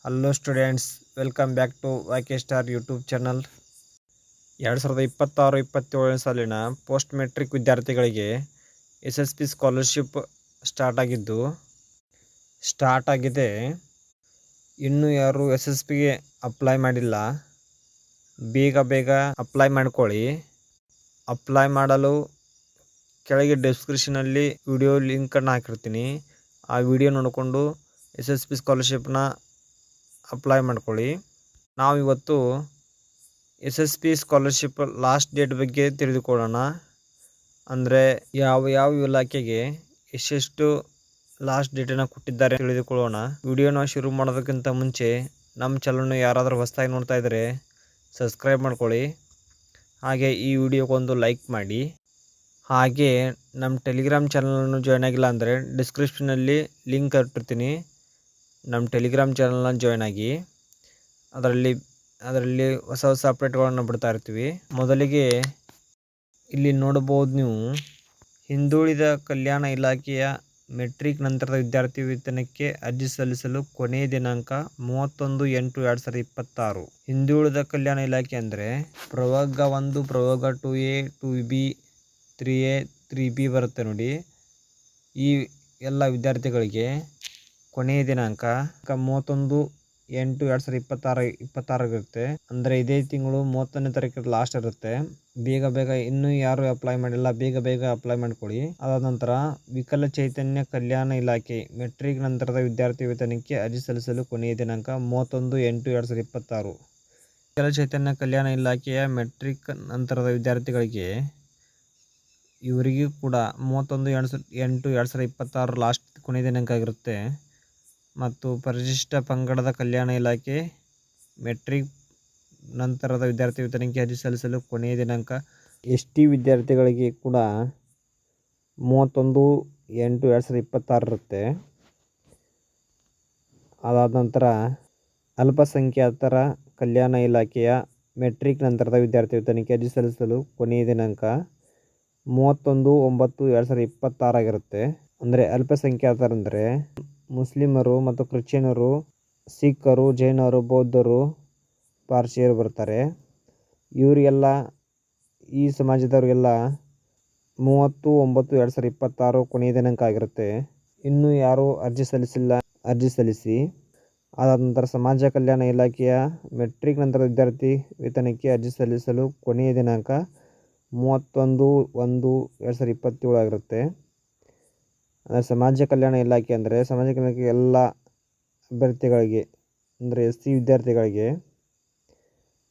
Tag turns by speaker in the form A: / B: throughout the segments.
A: Hello students, welcome back to YK star YouTube channel. 2026-27 ಸಾಲಿನ post matric ವಿದ್ಯಾರ್ಥಿಗಳಿಗೆ SSP scholarship start ಆಗಿದೆ. ಇನ್ನೂ ಯಾರು SSPಗೆ ಅಪ್ಲೈ ಮಾಡಿಲ್ಲ, ಬೇಗ ಅಪ್ಲೈ ಮಾಡ್ಕೊಳ್ಳಿ. ಅಪ್ಲೈ ಮಾಡಲು ಕೆಳಗೆ ಡಿಸ್ಕ್ರಿಪ್ಷನಲ್ಲಿ ವಿಡಿಯೋ ಲಿಂಕನ್ನು ಹಾಕಿರ್ತೀನಿ. ಆ ವಿಡಿಯೋ ನೋಡಿಕೊಂಡು SSP ಸ್ಕಾಲರ್ಶಿಪ್ನ ಅಪ್ಲೈ ಮಾಡ್ಕೊಳ್ಳಿ. ನಾವಿವತ್ತು SSP ಸ್ಕಾಲರ್ಶಿಪ್ ಲಾಸ್ಟ್ ಡೇಟ್ ಬಗ್ಗೆ ತಿಳಿದುಕೊಳ್ಳೋಣ. ಅಂದರೆ ಯಾವ ಇಲಾಖೆಗೆ ಎಷ್ಟೆಷ್ಟು ಲಾಸ್ಟ್ ಡೇಟನ್ನು ಕೊಟ್ಟಿದ್ದಾರೆ ತಿಳಿದುಕೊಳ್ಳೋಣ. ವಿಡಿಯೋನ ಶುರು ಮಾಡೋದಕ್ಕಿಂತ ಮುಂಚೆ ನಮ್ಮ ಚಾನಲ್ನ ಯಾರಾದರೂ ಹೊಸದಾಗಿ ನೋಡ್ತಾ ಇದ್ದರೆ ಸಬ್ಸ್ಕ್ರೈಬ್ ಮಾಡ್ಕೊಳ್ಳಿ. ಹಾಗೆ ಈ ವಿಡಿಯೋಗೊಂದು ಲೈಕ್ ಮಾಡಿ. ಹಾಗೆ ನಮ್ಮ ಟೆಲಿಗ್ರಾಮ್ ಚಾನಲನ್ನು ಜಾಯ್ನ್ ಆಗಿಲ್ಲ ಅಂದರೆ ಡಿಸ್ಕ್ರಿಪ್ಷನಲ್ಲಿ ಲಿಂಕ್ ಇಟ್ಟಿರ್ತೀನಿ. ನಮ್ಮ ಟೆಲಿಗ್ರಾಮ್ ಚಾನಲ್ನ ಜಾಯ್ನ್ ಆಗಿ ಅದರಲ್ಲಿ ಹೊಸ ಅಪ್ಡೇಟ್ಗಳನ್ನು ಬಿಡ್ತಾ ಇರ್ತೀವಿ. ಮೊದಲಿಗೆ ಇಲ್ಲಿ ನೋಡಬಹುದು ನೀವು, ಹಿಂದುಳಿದ ಕಲ್ಯಾಣ ಇಲಾಖೆಯ ಮೆಟ್ರಿಕ್ ನಂತರದ ವಿದ್ಯಾರ್ಥಿ ವೇತನಕ್ಕೆ ಅರ್ಜಿ ಸಲ್ಲಿಸಲು ಕೊನೆಯ ದಿನಾಂಕ 31/8/2026. ಹಿಂದುಳಿದ ಕಲ್ಯಾಣ ಇಲಾಖೆ ಅಂದರೆ ಪ್ರವರ್ಗ 1, ಪ್ರವರ್ಗ 2A, 2B, 3A, 3B ಬರುತ್ತೆ ನೋಡಿ. ಈ ಎಲ್ಲ ವಿದ್ಯಾರ್ಥಿಗಳಿಗೆ ಕೊನೆಯ ದಿನಾಂಕ 31/8/2026 ಇರುತ್ತೆ. ಅಂದರೆ ಇದೇ ತಿಂಗಳು 31ನೇ ತಾರೀಕು ಲಾಸ್ಟ್ ಇರುತ್ತೆ. ಬೇಗ ಇನ್ನೂ ಯಾರು ಅಪ್ಲೈ ಮಾಡಿಲ್ಲ, ಬೇಗ ಅಪ್ಲೈ ಮಾಡ್ಕೊಳ್ಳಿ. ಅದಾದ ನಂತರ ವಿಕಲಚೈತನ್ಯ ಕಲ್ಯಾಣ ಇಲಾಖೆ ಮೆಟ್ರಿಕ್ ನಂತರದ ವಿದ್ಯಾರ್ಥಿ ವೇತನಕ್ಕೆ ಅರ್ಜಿ ಸಲ್ಲಿಸಲು ಕೊನೆಯ ದಿನಾಂಕ 31/8/2026. ವಿಕಲಚೈತನ್ಯ ಕಲ್ಯಾಣ ಇಲಾಖೆಯ ಮೆಟ್ರಿಕ್ ನಂತರದ ವಿದ್ಯಾರ್ಥಿಗಳಿಗೆ ಇವರಿಗೂ ಕೂಡ 31/8/2026 ಲಾಸ್ಟ್ ಕೊನೆಯ ದಿನಾಂಕ ಆಗಿರುತ್ತೆ. ಮತ್ತು ಪರಿಶಿಷ್ಟ ಪಂಗಡದ ಕಲ್ಯಾಣ ಇಲಾಖೆ ಮೆಟ್ರಿಕ್ ನಂತರದ ವಿದ್ಯಾರ್ಥಿ ವೇತನಕ್ಕೆ ಅರ್ಜಿ ಸಲ್ಲಿಸಲು ಕೊನೆಯ ದಿನಾಂಕ ST ವಿದ್ಯಾರ್ಥಿಗಳಿಗೆ ಕೂಡ 31/8/2026 ಇರುತ್ತೆ. ಅದಾದ ನಂತರ ಅಲ್ಪಸಂಖ್ಯಾತರ ಕಲ್ಯಾಣ ಇಲಾಖೆಯ ಮೆಟ್ರಿಕ್ ನಂತರದ ವಿದ್ಯಾರ್ಥಿ ವೇತನಕ್ಕೆ ಅರ್ಜಿ ಸಲ್ಲಿಸಲು ಕೊನೆಯ ದಿನಾಂಕ 31/9/2026 ಆಗಿರುತ್ತೆ. ಅಂದರೆ ಅಲ್ಪಸಂಖ್ಯಾತರಂದರೆ ಮುಸ್ಲಿಮರು ಮತ್ತು ಕ್ರಿಶ್ಚಿಯನರು, ಸಿಖ್ಖರು, ಜೈನರು, ಬೌದ್ಧರು, ಪಾರ್ಸಿಯರು ಬರ್ತಾರೆ. ಇವರಿಗೆಲ್ಲ, ಈ ಸಮಾಜದವರಿಗೆಲ್ಲ 30/9/2026 ಕೊನೆಯ ದಿನಾಂಕ ಆಗಿರುತ್ತೆ. ಇನ್ನೂ ಯಾರು ಅರ್ಜಿ ಸಲ್ಲಿಸಿಲ್ಲ, ಅರ್ಜಿ ಸಲ್ಲಿಸಿ. ಅದಾದ ನಂತರ ಸಮಾಜ ಕಲ್ಯಾಣ ಇಲಾಖೆಯ ಮೆಟ್ರಿಕ್ ನಂತರದ ವಿದ್ಯಾರ್ಥಿ ವೇತನಕ್ಕೆ ಅರ್ಜಿ ಸಲ್ಲಿಸಲು ಕೊನೆಯ ದಿನಾಂಕ 31/1/2027 ಆಗಿರುತ್ತೆ. ಸಮಾಜ ಕಲ್ಯಾಣ ಇಲಾಖೆ ಅಂದರೆ ಸಮಾಜ ಕಲ್ಯಾಣ ಎಲ್ಲ ಅಭ್ಯರ್ಥಿಗಳಿಗೆ ಅಂದರೆ SC ವಿದ್ಯಾರ್ಥಿಗಳಿಗೆ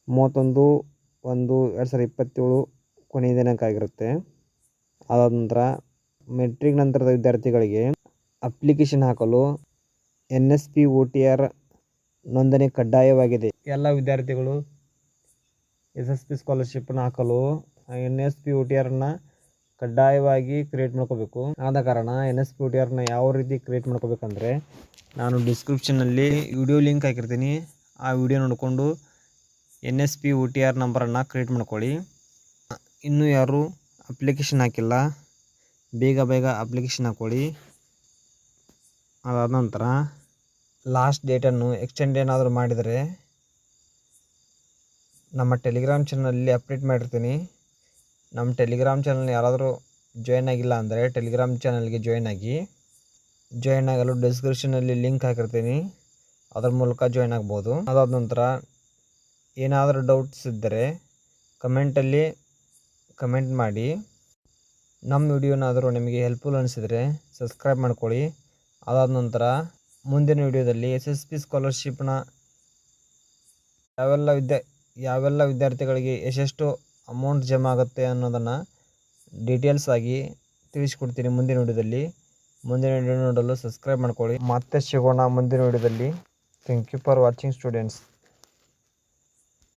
A: 31/1/2027 ಕೊನೆಯ ದಿನಾಂಕ ಆಗಿರುತ್ತೆ. ಅದಾದ ನಂತರ ಮೆಟ್ರಿಕ್ ನಂತರದ ವಿದ್ಯಾರ್ಥಿಗಳಿಗೆ ಅಪ್ಲಿಕೇಶನ್ ಹಾಕಲು NSP OTR ನೋಂದಣಿ ಕಡ್ಡಾಯವಾಗಿದೆ. ಎಲ್ಲ ವಿದ್ಯಾರ್ಥಿಗಳು SSP ಸ್ಕಾಲರ್ಶಿಪ್ನ ಹಾಕಲು NSP OTRನ ಕಡ್ಡಾಯವಾಗಿ ಕ್ರಿಯೇಟ್ ಮಾಡ್ಕೋಬೇಕು. ಆದ ಕಾರಣ NSP OTRನ ಯಾವ ರೀತಿ ಕ್ರಿಯೇಟ್ ಮಾಡ್ಕೋಬೇಕಂದ್ರೆ, ನಾನು ಡಿಸ್ಕ್ರಿಪ್ಷನ್ನಲ್ಲಿ ವಿಡಿಯೋ ಲಿಂಕ್ ಹಾಕಿರ್ತೀನಿ. ಆ ವಿಡಿಯೋ ನೋಡಿಕೊಂಡು NSP OTR ನಂಬರನ್ನು ಕ್ರಿಯೇಟ್ ಮಾಡ್ಕೊಳ್ಳಿ. ಇನ್ನೂ ಯಾರು ಅಪ್ಲಿಕೇಶನ್ ಹಾಕಿಲ್ಲ, ಬೇಗ ಅಪ್ಲಿಕೇಶನ್ ಹಾಕ್ಕೊಳ್ಳಿ. ಅದಾದ ನಂತರ ಲಾಸ್ಟ್ ಡೇಟನ್ನು ಎಕ್ಸ್ಟೆಂಡ್ ಏನಾದರೂ ಮಾಡಿದರೆ ನಮ್ಮ ಟೆಲಿಗ್ರಾಮ್ ಚಾನಲಲ್ಲಿ ಅಪ್ಡೇಟ್ ಮಾಡಿರ್ತೀನಿ. ನಮ್ಮ ಟೆಲಿಗ್ರಾಮ್ ಚಾನಲ್ ಯಾರಾದರೂ ಜಾಯ್ನ್ ಆಗಿಲ್ಲ ಅಂದರೆ ಟೆಲಿಗ್ರಾಮ್ ಚಾನಲ್ಗೆ ಜಾಯ್ನ್ ಆಗಲು ಡಿಸ್ಕ್ರಿಪ್ಷನಲ್ಲಿ ಲಿಂಕ್ ಹಾಕಿರ್ತೀನಿ. ಅದರ ಮೂಲಕ ಜಾಯ್ನ್ ಆಗ್ಬೋದು. ಅದಾದ ನಂತರ ಏನಾದರೂ ಡೌಟ್ಸ್ ಇದ್ದರೆ ಕಮೆಂಟಲ್ಲಿ ಕಮೆಂಟ್ ಮಾಡಿ. ನಮ್ಮ ವಿಡಿಯೋನಾದರೂ ನಿಮಗೆ ಹೆಲ್ಪ್ಫುಲ್ ಅನಿಸಿದರೆ ಸಬ್ಸ್ಕ್ರೈಬ್ ಮಾಡ್ಕೊಳ್ಳಿ. ಅದಾದ ನಂತರ ಮುಂದಿನ ವಿಡಿಯೋದಲ್ಲಿ SSP ಸ್ಕಾಲರ್ಶಿಪ್ನ ಯಾವೆಲ್ಲ ವಿದ್ಯಾರ್ಥಿಗಳಿಗೆ ಎಷ್ಟೆಷ್ಟು ಅಮೌಂಟ್ ಜಮಾ ಆಗುತ್ತೆ ಅನ್ನೋದನ್ನು ಡೀಟೇಲ್ಸ್ ಆಗಿ ತಿಳಿಸ್ಕೊಡ್ತೀನಿ ಮುಂದಿನ ವಿಡಿಯೋದಲ್ಲಿ. ಮುಂದಿನ ವಿಡಿಯೋ ನೋಡಲು ಸಬ್ಸ್ಕ್ರೈಬ್ ಮಾಡ್ಕೊಳ್ಳಿ. ಮತ್ತೆ ಸಿಗೋಣ ಮುಂದಿನ ವಿಡಿಯೋದಲ್ಲಿ. Thank you for watching students.